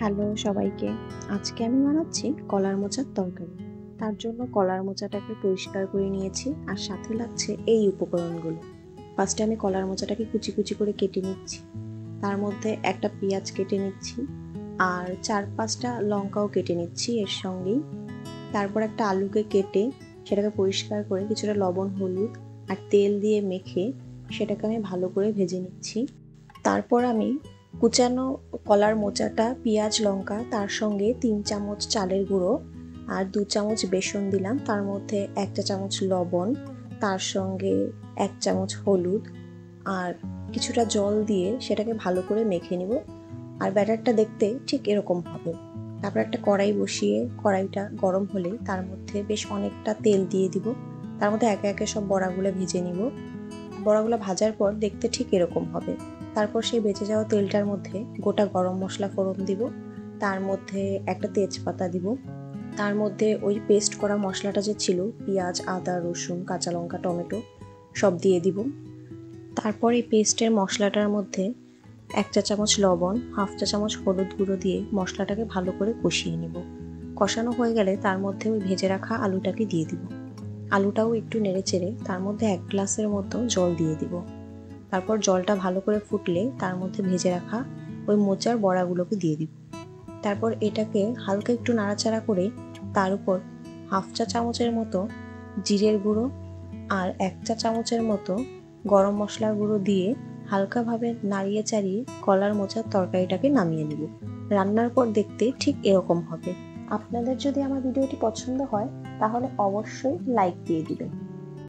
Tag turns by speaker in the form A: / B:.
A: Hello সবাইকে। আজকে আমি বানাচ্ছি কলার মোচার তরকারি। তার জন্য কলার মোচাটাকে পরিষ্কার করে নিয়েছি আর সাথে লাগছে এই উপকরণগুলো। ফার্স্টে আমি কলার মোচাটাকে কুচি কুচি করে কেটে নিচ্ছি। তার মধ্যে একটা পেঁয়াজ কেটে নিচ্ছি আর 4-5টা লঙ্কাও কেটে নিচ্ছি এর সঙ্গেই। তারপর একটা আলুকে কেটে সেটাকে পরিষ্কার করে কিছুটা লবণ, হলুদ আর তেল দিয়ে মেখে সেটাকে আমি ভালো করে ভেজে নিচ্ছি। তারপর আমি কুচানো কলার মোচাটা, পেঁয়াজ, লঙ্কা, তার সঙ্গে 3 চামচ চালের গুঁড়ো আর 2 চামচ বেসন দিলাম। তার মধ্যে 1 চা চামচ লবণ, তার সঙ্গে 1 চামচ হলুদ আর কিছুটা জল দিয়ে সেটাকে ভালো করে মেখে নিব। আর ব্যাটারটা দেখতে ঠিক এরকম হবে। তারপর একটা কড়াই বসিয়ে কড়াইটা গরম হলে তার মধ্যে বেশ অনেকটা তেল দিয়ে দিব। তার মধ্যে একে একে সব বড়াগুলো ভেজে নিব। বড়াগুলো ভাজার পর দেখতে ঠিক এরকম হবে। তারপর সেই বেঁচে যাওয়া তেলটার মধ্যে গোটা গরম মশলা ফোড়ন দিব, তার মধ্যে একটা তেজপাতা দিব, তার মধ্যে ওই পেস্ট করা মশলাটা যে ছিল পেঁয়াজ, আদা, রসুন, কাঁচা লঙ্কা, টমেটো সব দিয়ে দিব। তারপর এই পেস্টের মশলাটার মধ্যে 1 চা চামচ লবণ, 1/2 চা চামচ হলুদ গুঁড়ো দিয়ে মশলাটাকে ভালো করে কষিয়ে নিব। কষানো হয়ে গেলে তার মধ্যে ওই ভেজে রাখা আলুটাকে দিয়ে দিব। আলুটাও একটু নেড়ে চেড়ে তার মধ্যে 1 গ্লাসের মতো জল দিয়ে দিব। তারপর জলটা ভালো করে ফুটলে তার মধ্যে ভেজে রাখা ওই মোচার বড়াগুলোকে দিয়ে দিব। তারপর এটাকে হালকা একটু নাড়াচাড়া করে তার উপর 1/2 চা চামচের মতো জিরের গুঁড়ো আর 1 চা চামচের মতো গরম মশলার গুঁড়ো দিয়ে হালকাভাবে নাড়িয়ে চাড়িয়ে কলার মোচার তরকারিটাকে নামিয়ে নেব। রান্নার পর দেখতে ঠিক এরকম হবে। আপনাদের যদি আমার ভিডিওটি পছন্দ হয় তাহলে অবশ্যই লাইক দিয়ে দিবেন।